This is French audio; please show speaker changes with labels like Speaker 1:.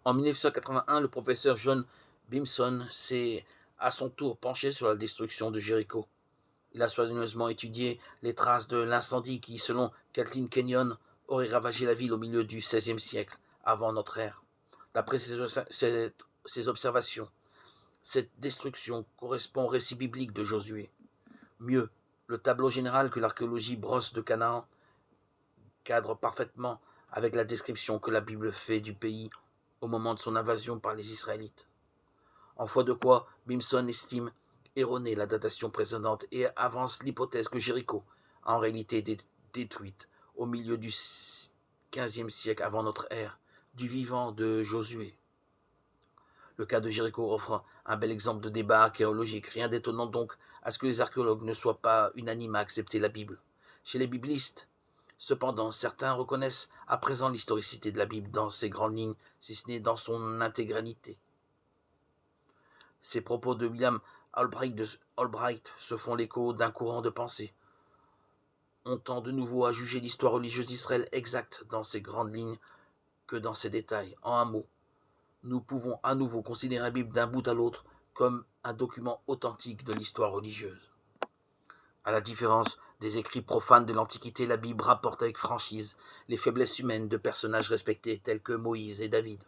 Speaker 1: En 1981, le professeur John Bimson s'est à son tour penché sur la destruction de Jéricho. Il a soigneusement étudié les traces de l'incendie qui, selon Kathleen Kenyon, aurait ravagé la ville au milieu du XVIe siècle, avant notre ère. D'après ses observations, cette destruction correspond au récit biblique de Josué. Mieux, le tableau général que l'archéologie brosse de Canaan cadre parfaitement avec la description que la Bible fait du pays au moment de son invasion par les Israélites. En foi de quoi, Bimson estime erronée la datation précédente et avance l'hypothèse que Jéricho a en réalité été détruite au milieu du XVe siècle avant notre ère, du vivant de Josué. Le cas de Jéricho offre un bel exemple de débat archéologique. Rien d'étonnant donc à ce que les archéologues ne soient pas unanimes à accepter la Bible. Chez les biblistes, cependant, certains reconnaissent à présent l'historicité de la Bible dans ses grandes lignes, si ce n'est dans son intégralité. Ces propos de William Albright se font l'écho d'un courant de pensée. On tend de nouveau à juger l'histoire religieuse d'Israël exacte dans ses grandes lignes que dans ses détails. En un mot, nous pouvons à nouveau considérer la Bible d'un bout à l'autre comme un document authentique de l'histoire religieuse. À la différence des écrits profanes de l'Antiquité, la Bible rapporte avec franchise les faiblesses humaines de personnages respectés tels que Moïse et David.